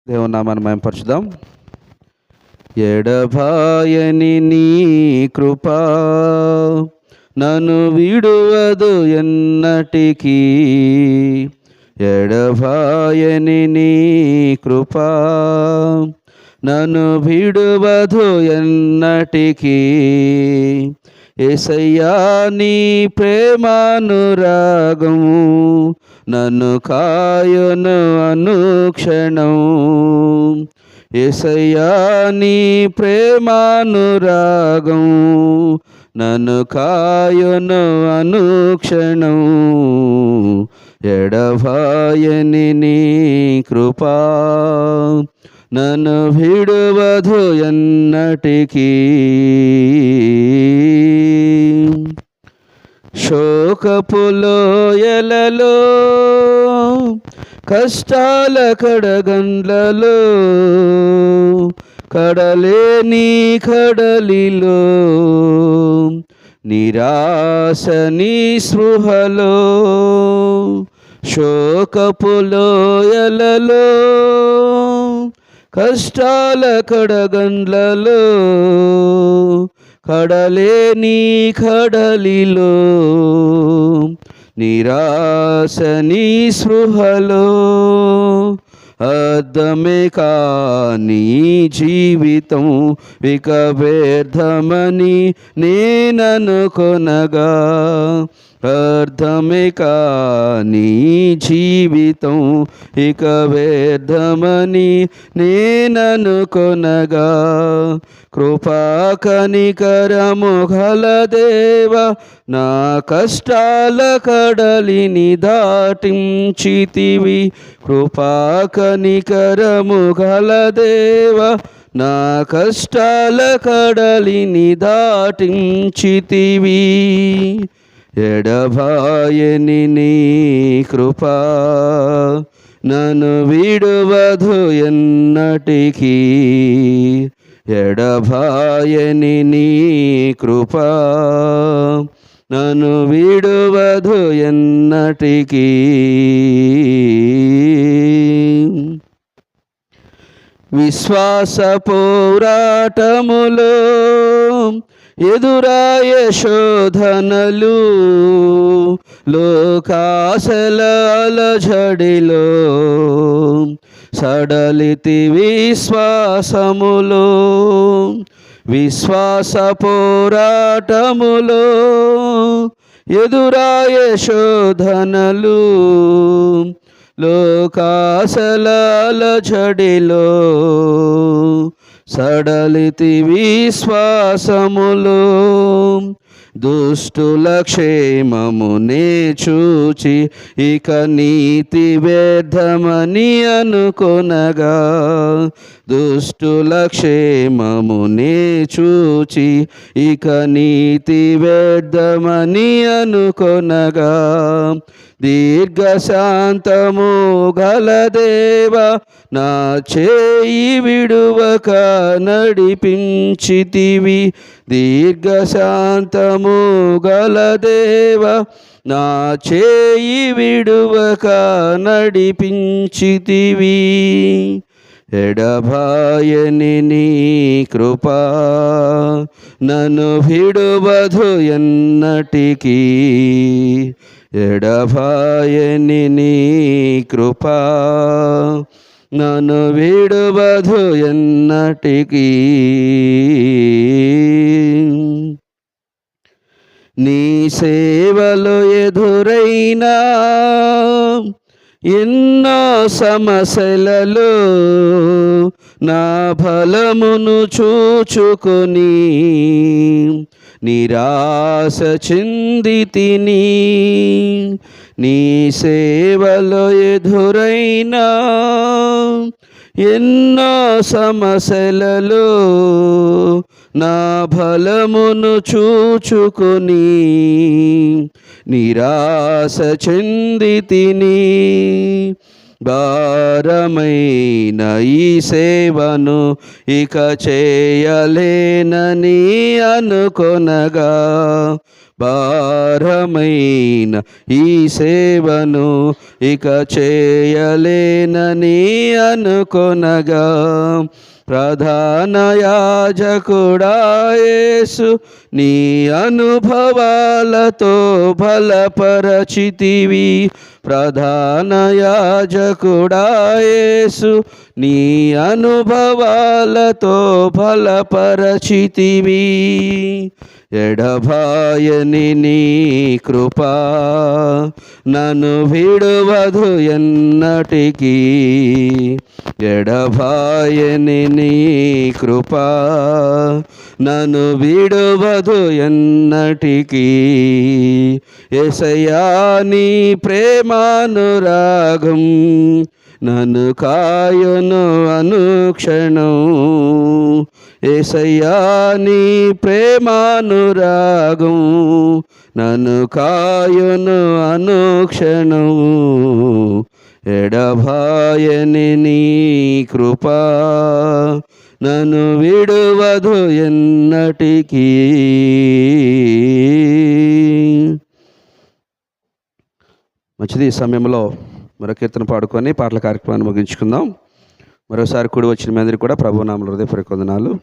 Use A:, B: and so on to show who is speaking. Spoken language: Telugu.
A: దేవుని నామాన్ని మహిమపరచుదాం. ఎడబాయని నీ కృపా నన్ను విడువదు ఎన్నటికీ. ఎడబాయని నీ కృపా నన్ను విడువదు ఎన్నటికీ. యేసయ్యా నీ ప్రేమానురాగము నన్ను కాయును అనుక్షణం. యేసయ్యా నీ ప్రేమానురాగం నన్ను కాయును అనుక్షణం. ఎడబాయని నీ కృపా నన్ను విడువదు ఎన్నటికీ. శోకపు లోయలలో కష్టాల కడగండ్లలో కడలేని కడలిలో నిరాశ నిస్పృహలో. శోకపు లోయలలో కష్టాల కడగండ్లలో కడలేని కడలిలో నిరాశ నిస్పృహలో. అర్థమే కాని జీవితం ఇక వ్యర్థమని నేననుకొనగా. అర్థమే కాని జీవితం ఇక వ్యర్థమని నేననుకొనగా. కృపా కనికరము గల దేవా నా కష్టాల కడలిని దాటించితివి. కృపా కనికరము గల దేవా నా కష్టాల కడలిని దాటించితివి. ఎడబాయని నీ కృపా నన్ను విడువదు ఎన్నటికీ. ఎడబాయని నీ కృపా నన్ను విడువదు ఎన్నటికీ. విశ్వాస పోరాటములో ఎదురాయ శోధనలు లోకాశల అలజడిలో సడలితి విశ్వాసములో. విశ్వాస పోరాటములో ఎదురాయ శోధనలు లోకాశల అలజడిలో సడలితి విశ్వాసములో. దుష్టుల క్షేమమునే చూచి ఇక నీతి వ్యర్థమని అనుకొనగా. దుష్టుల క్షేమమునే చూచి ఇక నీతి వ్యర్థమని అనుకొనగా. దీర్ఘశాంతము గల దేవా నా చేయి విడువక నడిపించితివి. దీర్ఘశాంతము గల దేవా నా చేయి విడువక నడిపించితివి. ఎడబాయని నీ కృపా నన్ను విడువదు ఎన్నటికీ. ఎడబాయని నీ కృపా నన్ను విడువదు ఎన్నటికీ. నీ సేవలో ఎదురైనా ఎన్నో సమస్యలలో నా బలమును చూచుకొని నిరాశ చెందితిని. నీ సేవలో ఎదురైనా ఎన్నో సమస్యలలో నా బలమును చూచుకొని నిరాశ చెందితిని. భారమైన ఈ సేవను ఇక చేయలేనని అనుకొనగా. భారమైన ఈ సేవను ఇక చేయలేనని అనుకొనగా, ప్రధాన యాజకుడా యేసు నీ అనుభవాలతో బలపరచితివి. ప్రధాన యాజకుడా యేసు నీ అనుభవాలతో బలపరచితివి. ఎడబాయని నీ కృపా నన్ను విడువదు ఎన్నటికీ. ఎడబాయని నీ కృపా నన్ను విడువదు ఎన్నటికీ. యేసయ్యా నీ ప్రేమానురాగం నన్ను కాయును అనుక్షణం. యేసయ్యా నీ ప్రేమానురాగం నన్ను కాయును అనుక్షణం. ఎడబాయని నీ కృపా నన్ను విడువదు ఎన్నటికీ. మంచిది. ఈ సమయంలో మరో కీర్తన పాడుకొని పాటల కార్యక్రమాన్ని ముగించుకుందాం. మరోసారి కూడి వచ్చిన మీ అందరికీ కూడా ప్రభునామములో హృదయపూర్వక వందనాలు.